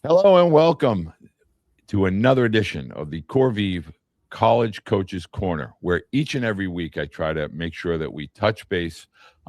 Hello and welcome to another edition of the Corvive College Coaches Corner, where each and every week I try to make sure that we touch base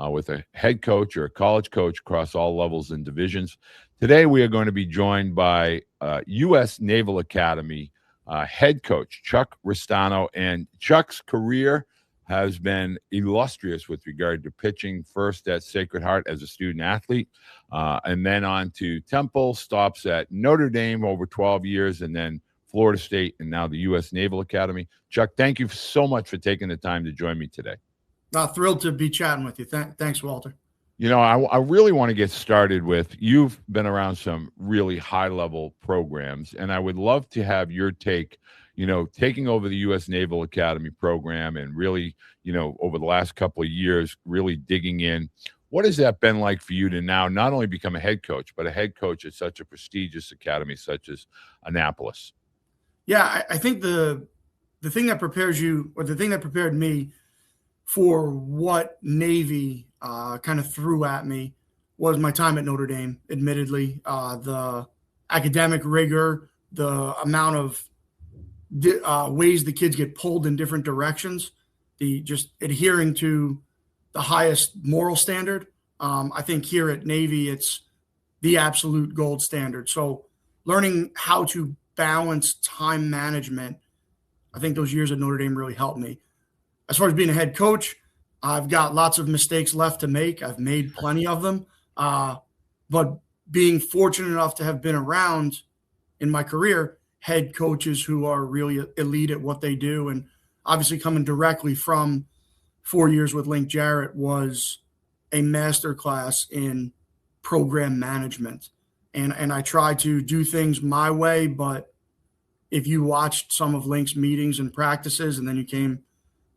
with a head coach or a college coach across all levels and divisions. Today we are going to be joined by U.S. Naval Academy head coach Chuck Ristano, and Chuck's career has been illustrious with regard to pitching first at Sacred Heart as a student athlete, and then on to Temple, stops at Notre Dame over 12 years, and then Florida State, and now the U.S. Naval Academy. Chuck, thank you so much for taking the time to join me today. Thrilled to be chatting with you. Thanks, Walter. You know, I really want to get started with, you've been around some really high-level programs, and I would love to have your take, taking over the U.S. Naval Academy program and really, over the last couple of years, really digging in. What has that been like for you to now not only become a head coach, but a head coach at such a prestigious academy such as Annapolis? Yeah, I think the thing that prepares you, or the thing that prepared me for what Navy kind of threw at me, was my time at Notre Dame. Admittedly, the academic rigor, the amount of ways the kids get pulled in different directions, the just adhering to the highest moral standard. I think here at Navy, it's the absolute gold standard. So learning how to balance time management, I think those years at Notre Dame really helped me. As far as being a head coach, I've got lots of mistakes left to make. I've made plenty of them. But being fortunate enough to have been around in my career head coaches who are really elite at what they do, and obviously coming directly from 4 years with Link Jarrett was a masterclass in program management. And I try to do things my way, but if you watched some of Link's meetings and practices, and then you came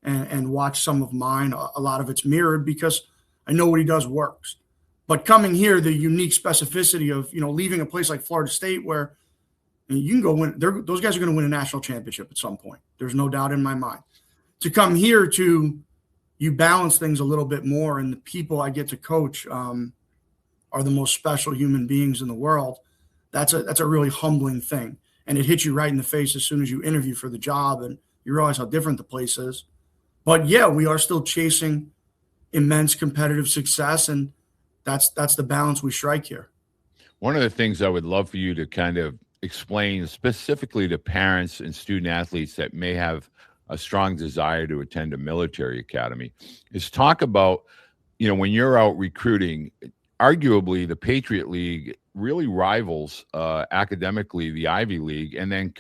and watched some of mine, a lot of it's mirrored because I know what he does works. But coming here, the unique specificity of, leaving a place like Florida State where you can go win, those guys are going to win a national championship at some point. There's no doubt in my mind. To come here you balance things a little bit more, and the people I get to coach are the most special human beings in the world. That's a really humbling thing. And it hits you right in the face as soon as you interview for the job and you realize how different the place is. But yeah, we are still chasing immense competitive success, and that's the balance we strike here. One of the things I would love for you to kind of explain specifically to parents and student athletes that may have a strong desire to attend a military academy is talk about, when you're out recruiting, arguably the Patriot League really rivals academically the Ivy League, and then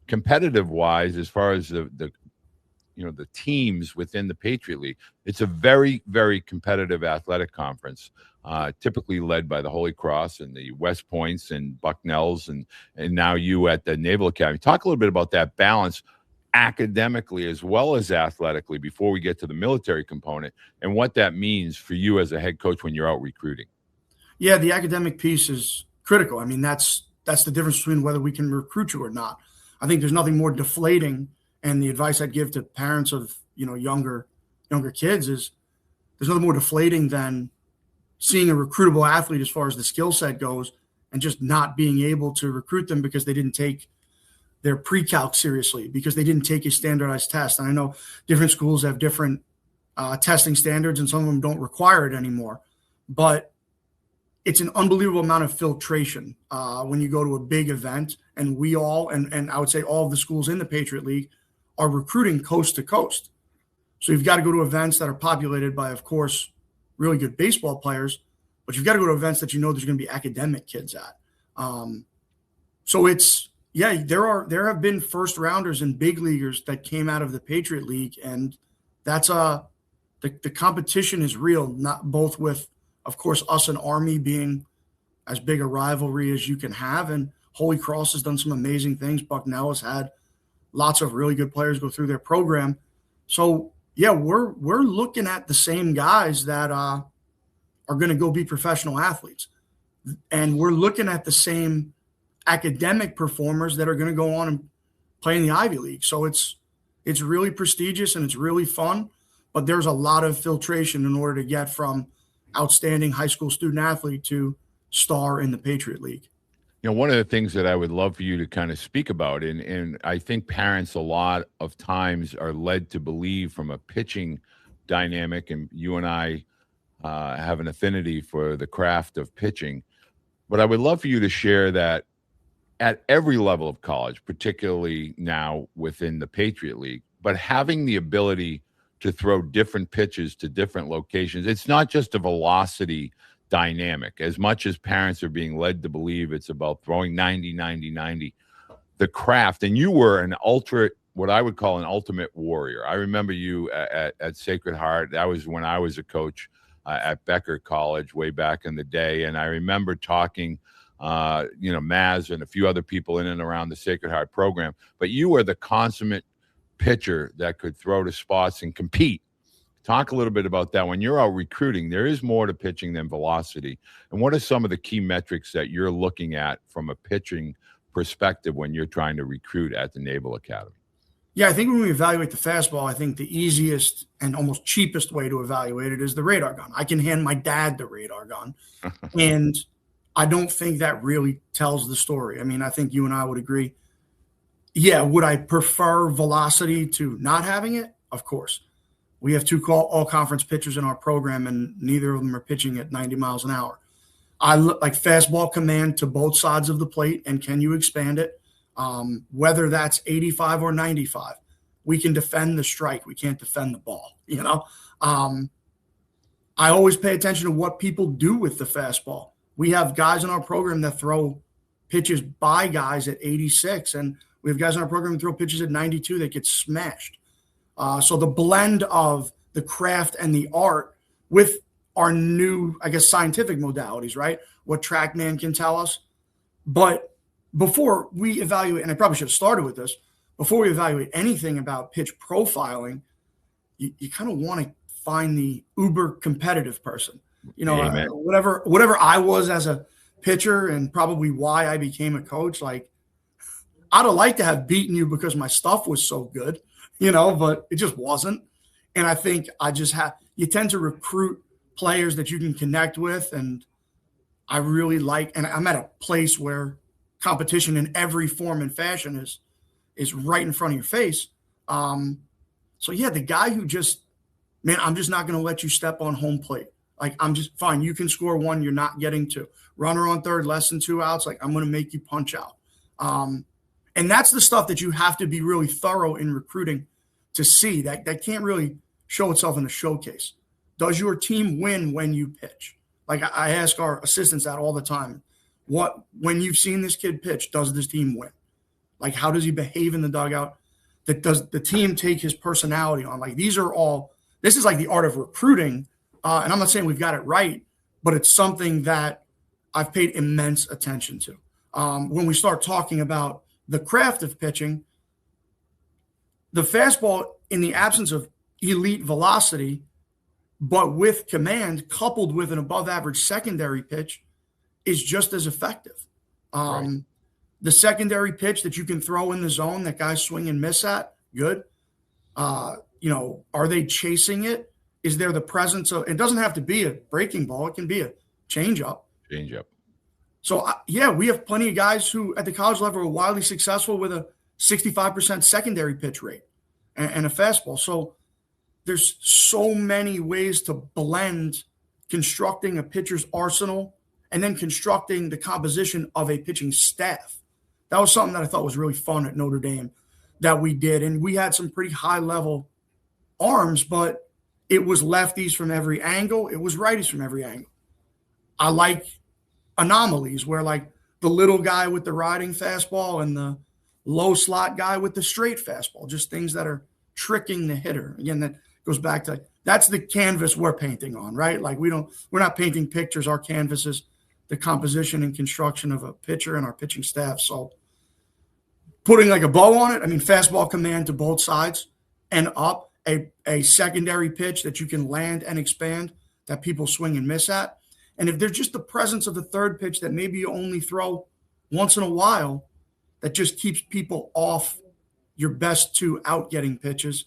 competitive wise, as far as the teams within the Patriot League, it's a very, very competitive athletic conference, typically led by the Holy Cross and the West Points and Bucknells, and now you at the Naval Academy. Talk a little bit about that balance academically as well as athletically before we get to the military component, and what that means for you as a head coach when you're out recruiting. Yeah, the academic piece is critical. I mean, that's the difference between whether we can recruit you or not. I think there's nothing more deflating, and the advice I'd give to parents of younger kids is there's nothing more deflating than seeing a recruitable athlete as far as the skill set goes and just not being able to recruit them because they didn't take their pre-calc seriously, because they didn't take a standardized test. And I know different schools have different testing standards, and some of them don't require it anymore. But it's an unbelievable amount of filtration when you go to a big event, and we all, and I would say all of the schools in the Patriot League are recruiting coast to coast. So you've got to go to events that are populated by, of course, really good baseball players, but you've got to go to events that there's going to be academic kids at. So there have been first rounders and big leaguers that came out of the Patriot League, and that's the competition is real, not both with, of course, us and Army being as big a rivalry as you can have, and Holy Cross has done some amazing things. Bucknell has had lots of really good players go through their program. So yeah, we're looking at the same guys that are going to go be professional athletes, and we're looking at the same academic performers that are going to go on and play in the Ivy League. So it's really prestigious and it's really fun, but there's a lot of filtration in order to get from outstanding high school student athlete to star in the Patriot League. One of the things that I would love for you to kind of speak about, and I think parents a lot of times are led to believe from a pitching dynamic, and you and I have an affinity for the craft of pitching. But I would love for you to share that at every level of college, particularly now within the Patriot League, but having the ability to throw different pitches to different locations, it's not just a velocity dynamic. As much as parents are being led to believe it's about throwing 90, 90, 90, the craft, and you were an ultra, what I would call an ultimate warrior. I remember you at Sacred Heart. That was when I was a coach at Becker College way back in the day. And I remember talking, Maz and a few other people in and around the Sacred Heart program. But you were the consummate pitcher that could throw to spots and compete. Talk a little bit about that. When you're out recruiting, there is more to pitching than velocity. And what are some of the key metrics that you're looking at from a pitching perspective when you're trying to recruit at the Naval Academy? Yeah, I think when we evaluate the fastball, I think the easiest and almost cheapest way to evaluate it is the radar gun. I can hand my dad the radar gun, and I don't think that really tells the story. I mean, I think you and I would agree. Yeah, would I prefer velocity to not having it? Of course. We have two all-conference pitchers in our program, and neither of them are pitching at 90 miles an hour. I look like fastball command to both sides of the plate, and can you expand it? Whether that's 85 or 95, we can defend the strike. We can't defend the ball, I always pay attention to what people do with the fastball. We have guys in our program that throw pitches by guys at 86, and we have guys in our program that throw pitches at 92 that get smashed. So the blend of the craft and the art with our new, I guess, scientific modalities, right? What TrackMan can tell us. But before we evaluate, and I probably should have started with this, before we evaluate anything about pitch profiling, you kind of want to find the uber competitive person. Whatever I was as a pitcher and probably why I became a coach, like I'd have liked to have beaten you because my stuff was so good, but it just wasn't. And I think you tend to recruit players that you can connect with. And I really and I'm at a place where competition in every form and fashion is right in front of your face. So yeah, the guy who I'm just not going to let you step on home plate. Like, I'm just fine. You can score one. You're not getting two. Runner on third, less than 2 outs. Like, I'm going to make you punch out. And that's the stuff that you have to be really thorough in recruiting to see. That can't really show itself in a showcase. Does your team win when you pitch? Like, I ask our assistants that all the time. When you've seen this kid pitch, does this team win? Like, how does he behave in the dugout? Does the team take his personality on? Like, this is like the art of recruiting. And I'm not saying we've got it right, but it's something that I've paid immense attention to. When we start talking about the craft of pitching, the fastball, in the absence of elite velocity, but with command coupled with an above average secondary pitch, is just as effective. Right. The secondary pitch that you can throw in the zone that guys swing and miss at, good. Are they chasing it? Is there the presence of – it doesn't have to be a breaking ball. It can be a changeup. So, we have plenty of guys who at the college level are wildly successful with a 65% secondary pitch rate and a fastball. So there's so many ways to blend constructing a pitcher's arsenal and then constructing the composition of a pitching staff. That was something that I thought was really fun at Notre Dame that we did. And we had some pretty high-level arms, but it was lefties from every angle. It was righties from every angle. I like anomalies where, like, the little guy with the riding fastball and the low slot guy with the straight fastball, just things that are tricking the hitter. Again, that goes back to that's the canvas we're painting on, right? Like, we're not painting pictures. Our canvas is the composition and construction of a pitcher and our pitching staff. So putting like a bow on it, I mean, fastball command to both sides and up, a secondary pitch that you can land and expand that people swing and miss at. And if there's just the presence of the third pitch that maybe you only throw once in a while, that just keeps people off your best two out-getting pitches,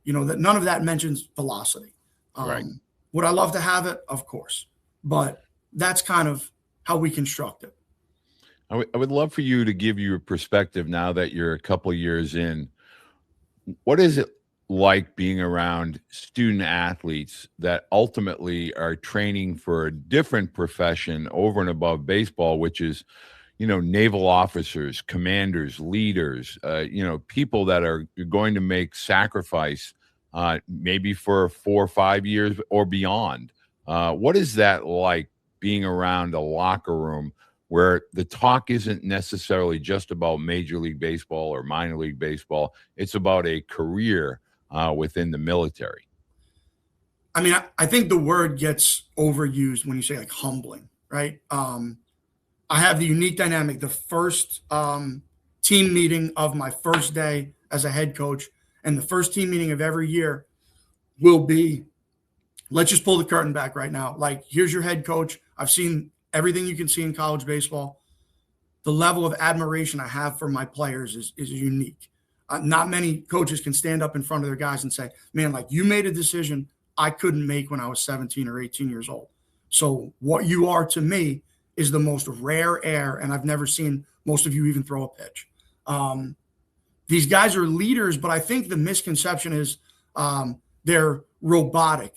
that none of that mentions velocity. Right. Would I love to have it? Of course. But that's kind of how we construct it. I would love for you to give your perspective now that you're a couple of years in. What is it like being around student athletes that ultimately are training for a different profession over and above baseball, which is, naval officers, commanders, leaders, people that are going to make sacrifice, maybe for 4 or 5 years or beyond. What is that like being around a locker room where the talk isn't necessarily just about Major League Baseball or minor league baseball? It's about a career within the military. I mean, I think the word gets overused when you say like humbling, right? I have the unique dynamic. The first team meeting of my first day as a head coach and the first team meeting of every year will be, let's just pull the curtain back right now. Like, here's your head coach. I've seen everything you can see in college baseball. The level of admiration I have for my players is unique. Not many coaches can stand up in front of their guys and say, man, like, you made a decision I couldn't make when I was 17 or 18 years old. So what you are to me is the most rare air, and I've never seen most of you even throw a pitch. These guys are leaders, but I think the misconception is they're robotic.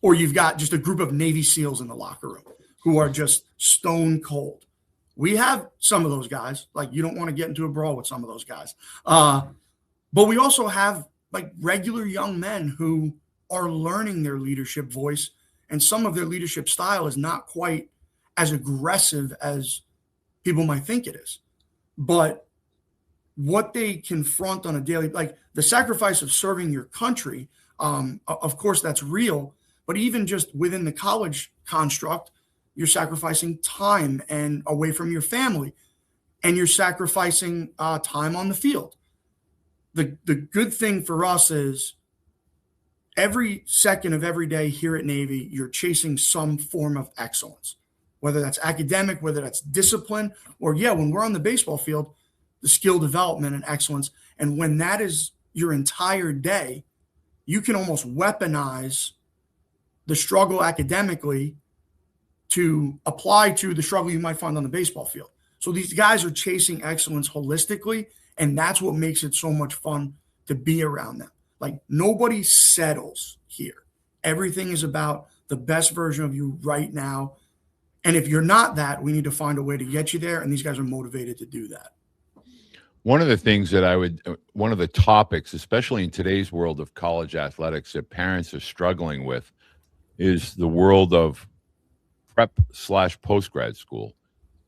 Or you've got just a group of Navy SEALs in the locker room who are just stone cold. We have some of those guys. Like, you don't want to get into a brawl with some of those guys. But we also have like regular young men who are learning their leadership voice, and some of their leadership style is not quite as aggressive as people might think it is. But what they confront on a daily, like the sacrifice of serving your country, of course, that's real. But even just within the college construct, you're sacrificing time and away from your family, and you're sacrificing time on the field. The good thing for us is every second of every day here at Navy, you're chasing some form of excellence, whether that's academic, whether that's discipline, or when we're on the baseball field, the skill development and excellence. And when that is your entire day, you can almost weaponize the struggle academically to apply to the struggle you might find on the baseball field. So these guys are chasing excellence holistically, and that's what makes it so much fun to be around them. Like, nobody settles here. Everything is about the best version of you right now. And if you're not that, we need to find a way to get you there, and these guys are motivated to do that. One of the things that one of the topics, especially in today's world of college athletics, that parents are struggling with is the world of prep/post-grad school.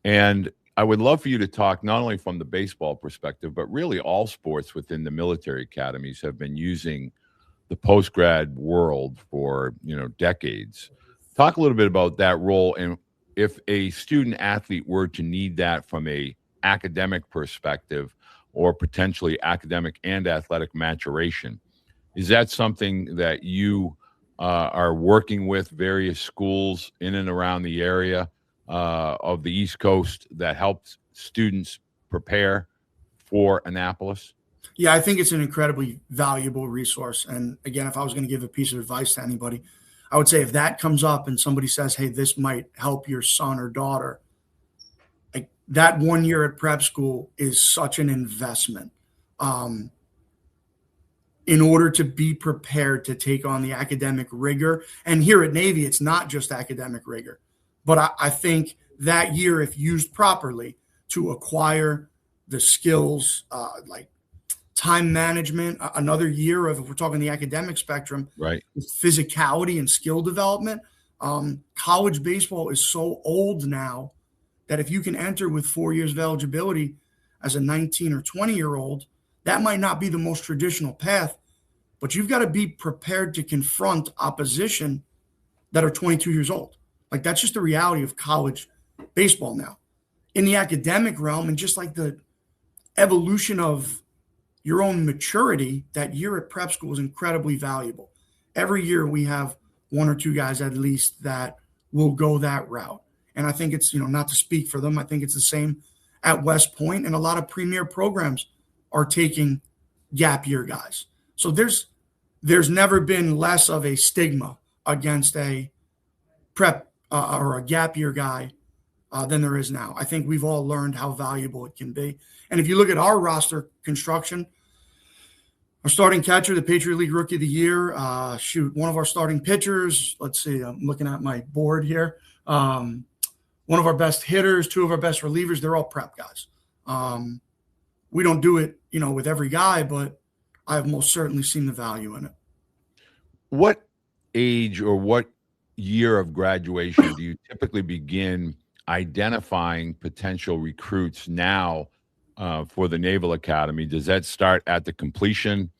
And I would love for you to talk not only from the baseball perspective, but really all sports within the military academies have been using the post-grad world for, decades. Talk a little bit about that role, and if a student athlete were to need that from a academic perspective or potentially academic and athletic maturation, is that something that you are working with various schools in and around the area of the East Coast that helps students prepare for Annapolis? Yeah, I think it's an incredibly valuable resource. And again, if I was going to give a piece of advice to anybody, I would say if that comes up and somebody says, hey, this might help your son or daughter, like, that 1 year at prep school is such an investment in order to be prepared to take on the academic rigor. And here at Navy, it's not just academic rigor, but I think that year, if used properly, to acquire the skills like time management, another year of, if we're talking the academic spectrum, right, physicality and skill development. College baseball is so old now that if you can enter with 4 years of eligibility as a 19 or 20-year-old, that might not be the most traditional path, but you've got to be prepared to confront opposition that are 22 years old. Like, that's just the reality of college baseball now. In the academic realm, and just like the evolution of your own maturity, that year at prep school is incredibly valuable. Every year we have one or two guys at least that will go that route. And I think it's, not to speak for them, I think it's the same at West Point, and a lot of premier programs are taking gap year guys. So there's never been less of a stigma against a prep or a gap year guy than there is now. I think we've all learned how valuable it can be. And if you look at our roster construction, our starting catcher, the Patriot League Rookie of the Year, one of our starting pitchers. Let's see, I'm looking at my board here. One of our best hitters, two of our best relievers, they're all prep guys. We don't do it, with every guy, but I've most certainly seen the value in it. What age or what year of graduation do you typically begin identifying potential recruits now for the Naval Academy? Does that start at the completion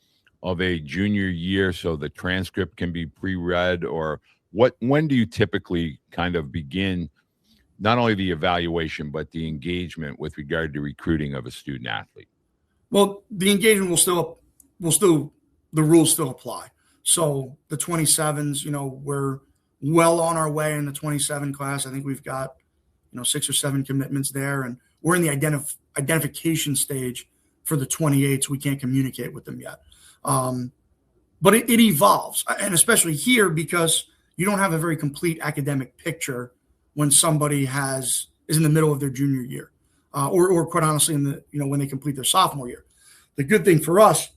of a junior year so the transcript can be pre-read, or when do you typically kind of begin not only the evaluation but the engagement with regard to recruiting of a student athlete? Well, the engagement the rules still apply. So the 27s, we're well on our way in the 27 class. I think we've got 6 or 7 commitments there, and we're in the identification stage for the 28s. We can't communicate with them yet. But it evolves, and especially here because you don't have a very complete academic picture when somebody is in the middle of their junior year, or quite honestly, when they complete their sophomore year. The good thing for us,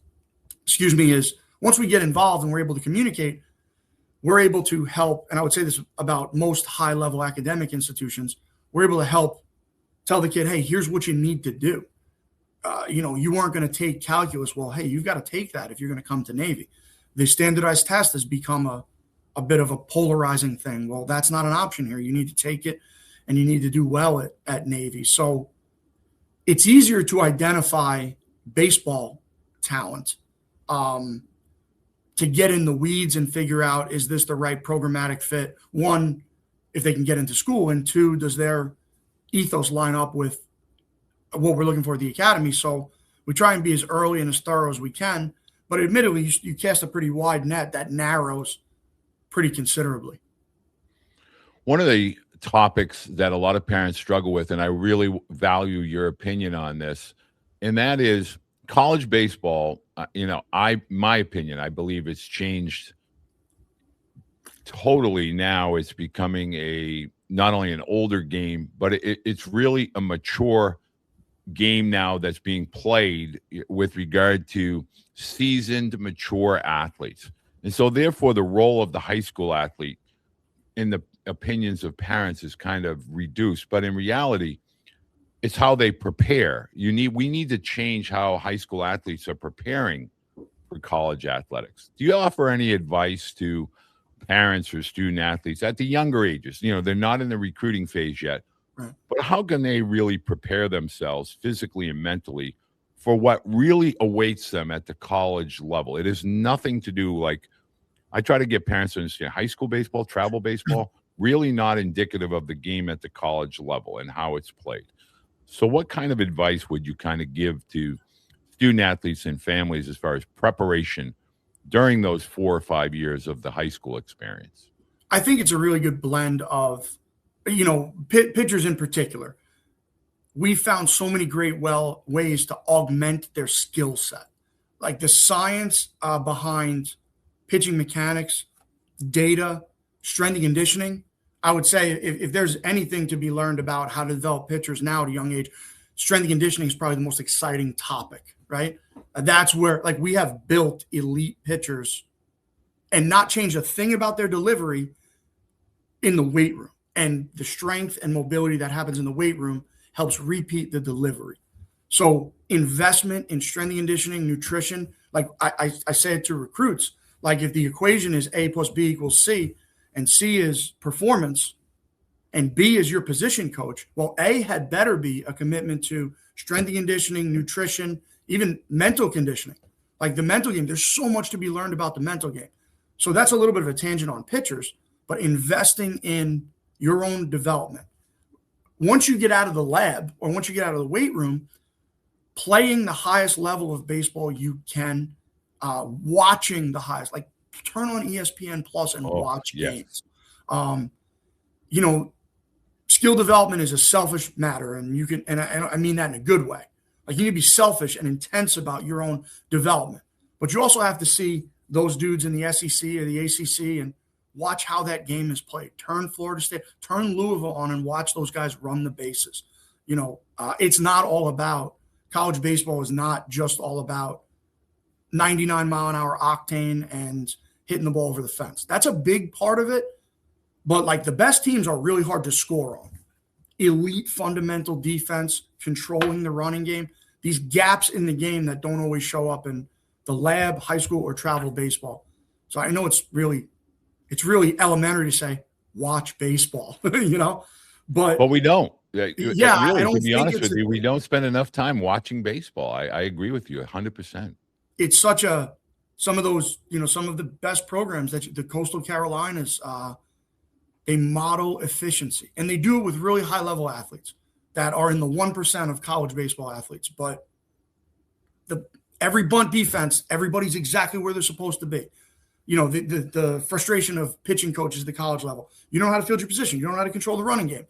is once we get involved and we're able to communicate, we're able to help. And I would say this about most high-level academic institutions. We're able to help tell the kid, hey, here's what you need to do. You weren't going to take calculus. Well, hey, you've got to take that if you're going to come to Navy. The standardized test has become a bit of a polarizing thing. Well, that's not an option here. You need to take it, and you need to do well at Navy. So it's easier to identify baseball talent, to get in the weeds and figure out, is this the right programmatic fit? One, if they can get into school, and two, does their ethos line up with what we're looking for at the academy? So we try and be as early and as thorough as we can, but admittedly, you cast a pretty wide net that narrows pretty considerably. One of the topics that a lot of parents struggle with, and I really value your opinion on this, and that is college baseball. My opinion, I believe it's changed totally now. It's becoming not only an older game, but it's really a mature game now that's being played with regard to seasoned, mature athletes. And so therefore the role of the high school athlete in the opinions of parents is kind of reduced. But in reality, it's how they prepare. We need to change how high school athletes are preparing for college athletics. Do you offer any advice to parents or student athletes at the younger ages? They're not in the recruiting phase yet, right, but how can they really prepare themselves physically and mentally for what really awaits them at the college level? It has nothing to do, like, I try to get parents to understand high school baseball, travel baseball, really not indicative of the game at the college level and how it's played. So what kind of advice would you kind of give to student athletes and families as far as preparation during those 4 or 5 years of the high school experience? I think it's a really good blend of, pitchers in particular. We found so many great ways to augment their skill set. Like the science behind pitching mechanics, data, strength and conditioning. I would say if there's anything to be learned about how to develop pitchers now at a young age, strength and conditioning is probably the most exciting topic, right? That's where, we have built elite pitchers and not changed a thing about their delivery in the weight room. And the strength and mobility that happens in the weight room helps repeat the delivery. So investment in strength and conditioning, nutrition, like I say it to recruits, like if the equation is A plus B equals C, and C is performance, and B is your position coach, well, A had better be a commitment to strength and conditioning, nutrition, even mental conditioning. Like the mental game, there's so much to be learned about the mental game. So that's a little bit of a tangent on pitchers, but investing in your own development. Once you get out of the lab or once you get out of the weight room, playing the highest level of baseball you can, watching the highest, like turn on ESPN Plus and watch games. Skill development is a selfish matter, and you can, and I mean that in a good way. Like you need to be selfish and intense about your own development, but you also have to see those dudes in the SEC or the ACC and watch how that game is played. Turn Florida State, turn Louisville on and watch those guys run the bases. It's not all about college baseball is not just all about 99 mile an hour octane and hitting the ball over the fence. That's a big part of it. But like the best teams are really hard to score on. Elite fundamental defense, controlling the running game, these gaps in the game that don't always show up in the lab, high school, or travel baseball. So I know it's really elementary to say, watch baseball, but we don't. Yeah, really, I don't to be think honest with you, we don't spend enough time watching baseball. I agree with you 100%. It's some of the best programs that the Coastal Carolinas, they model efficiency, and they do it with really high level athletes that are in the 1% of college baseball athletes. But every bunt defense, everybody's exactly where they're supposed to be. The frustration of pitching coaches at the college level. You don't know how to field your position. You don't know how to control the running game.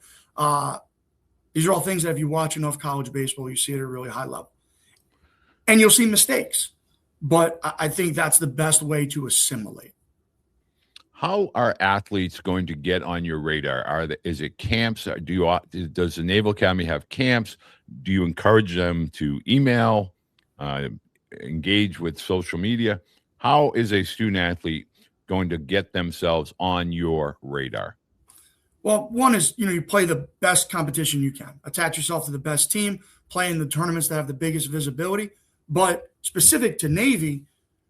These are all things that if you watch enough college baseball, you see it at a really high level. And you'll see mistakes. But I think that's the best way to assimilate. How are athletes going to get on your radar? Is it camps? Does the Naval Academy have camps? Do you encourage them to email, engage with social media? How is a student athlete going to get themselves on your radar? Well, one is, you play the best competition you can. Attach yourself to the best team, play in the tournaments that have the biggest visibility. But specific to Navy,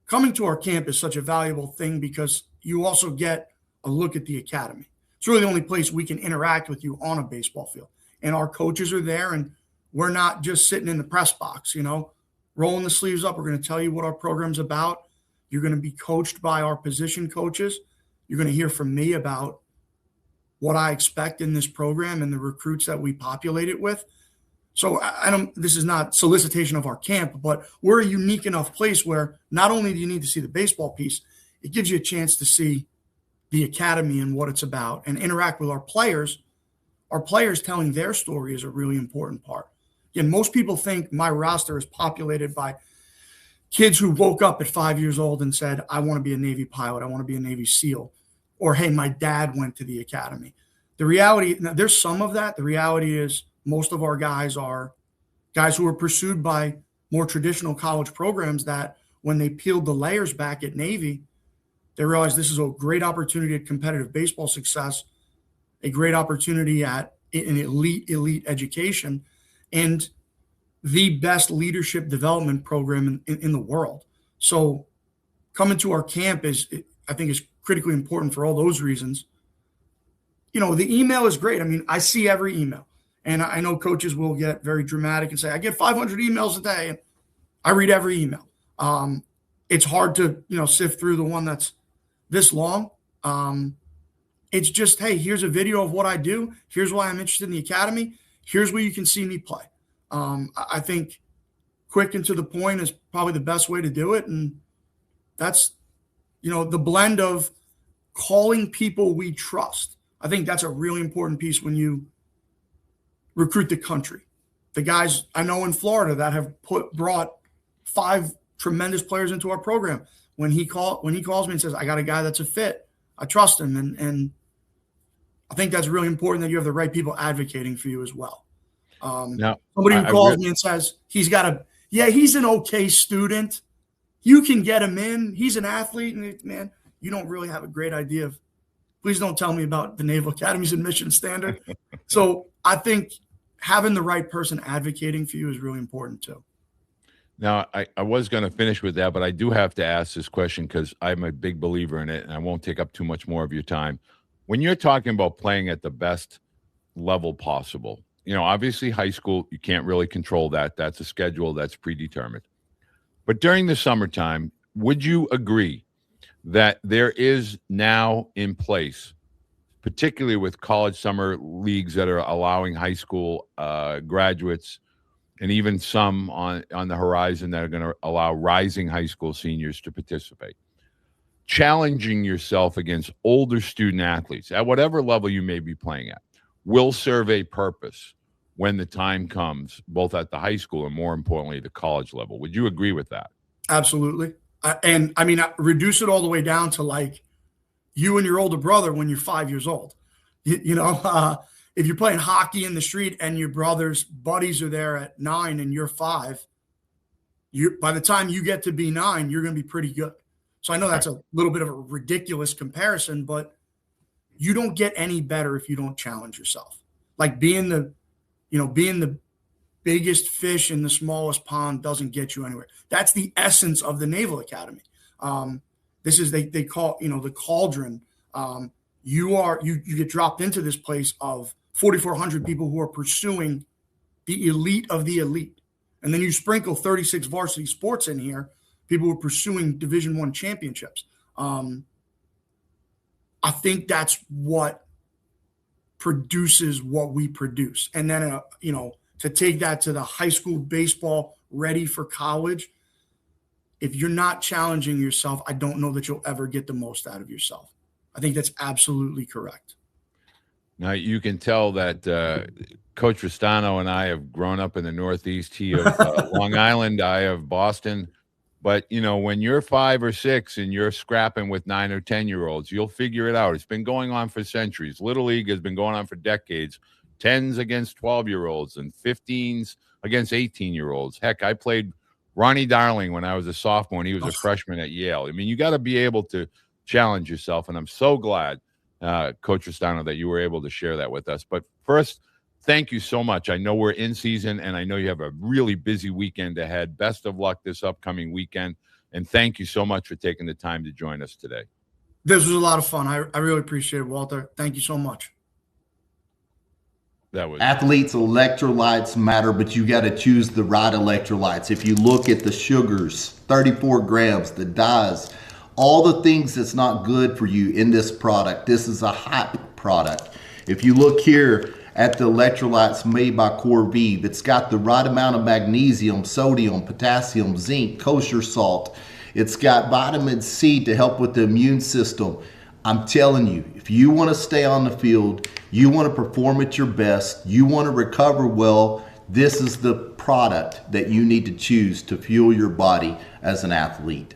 coming to our camp is such a valuable thing because you also get a look at the academy. It's really the only place we can interact with you on a baseball field. And our coaches are there, and we're not just sitting in the press box, rolling the sleeves up. We're going to tell you what our program's about. You're going to be coached by our position coaches. You're going to hear from me about what I expect in this program and the recruits that we populate it with. So this is not solicitation of our camp, but we're a unique enough place where not only do you need to see the baseball piece, it gives you a chance to see the academy and what it's about and interact with our players. Our players telling their story is a really important part. Again, most people think my roster is populated by kids who woke up at 5 years old and said, I want to be a Navy pilot. I want to be a Navy SEAL. Or, hey, my dad went to the academy. The reality, there's some of that. The reality is most of our guys are guys who are pursued by more traditional college programs that when they peeled the layers back at Navy, they realized this is a great opportunity at competitive baseball success, a great opportunity at an elite education, and the best leadership development program in the world. So coming to our camp I think is critically important for all those reasons. The email is great. I mean, I see every email. And I know coaches will get very dramatic and say, I get 500 emails a day. And I read every email. It's hard to, sift through the one that's this long. It's just, hey, here's a video of what I do. Here's why I'm interested in the academy. Here's where you can see me play. I think quick and to the point is probably the best way to do it. And that's, the blend of calling people we trust. I think that's a really important piece when you recruit the country. The guys I know in Florida that have brought 5 tremendous players into our program. When he calls me and says, I got a guy that's a fit, I trust him. And I think that's really important that you have the right people advocating for you as well. Now, somebody who calls me and says, he's an okay student. You can get him in. He's an athlete. And man, you don't really have a great idea of, please don't tell me about the Naval Academy's admission standard. So I think having the right person advocating for you is really important too. Now, I was going to finish with that, but I do have to ask this question because I'm a big believer in it, and I won't take up too much more of your time. When you're talking about playing at the best level possible, obviously high school, you can't really control that. That's a schedule that's predetermined. But during the summertime, would you agree that there is now in place, particularly with college summer leagues that are allowing high school graduates and even some on the horizon that are going to allow rising high school seniors to participate, challenging yourself against older student athletes at whatever level you may be playing at will serve a purpose when the time comes, both at the high school and more importantly, the college level. Would you agree with that? Absolutely. And I mean, reduce it all the way down to like you and your older brother when you're 5 years old. If you're playing hockey in the street and your brother's buddies are there at 9 and you're 5, by the time you get to be 9, you're going to be pretty good. So I know that's a little bit of a ridiculous comparison, but you don't get any better if you don't challenge yourself. Like being the biggest fish in the smallest pond doesn't get you anywhere. That's the essence of the Naval Academy. This is they call the cauldron. You get dropped into this place of 4,400 people who are pursuing the elite of the elite, and then you sprinkle 36 varsity sports in here. People who are pursuing Division I championships. I think that's what produces what we produce, and then to take that to the high school baseball ready for college. If you're not challenging yourself, I don't know that you'll ever get the most out of yourself. I think that's absolutely correct. Now, you can tell that Coach Ristano and I have grown up in the Northeast. He of Long Island, I of Boston. But, when you're 5 or 6 and you're scrapping with 9 or 10-year-olds, you'll figure it out. It's been going on for centuries. Little League has been going on for decades. 10s against 12-year-olds and 15s against 18-year-olds. Heck, I played Ronnie Darling when I was a sophomore and he was a freshman at Yale. I mean, you got to be able to challenge yourself, and I'm so glad, Coach Ristano, that you were able to share that with us. But first, thank you so much. I know we're in season, and I know you have a really busy weekend ahead. Best of luck this upcoming weekend, and thank you so much for taking the time to join us today. This was a lot of fun. I really appreciate it, Walter. Thank you so much. Athletes, electrolytes matter, but you got to choose the right electrolytes. If you look at the sugars, 34 grams, the dyes, all the things that's not good for you in this product, this is a hype product. If you look here at the electrolytes made by Corvive, it's got the right amount of magnesium, sodium, potassium, zinc, kosher salt. It's got vitamin C to help with the immune system. I'm telling you, if you want to stay on the field, you want to perform at your best, you want to recover well, this is the product that you need to choose to fuel your body as an athlete.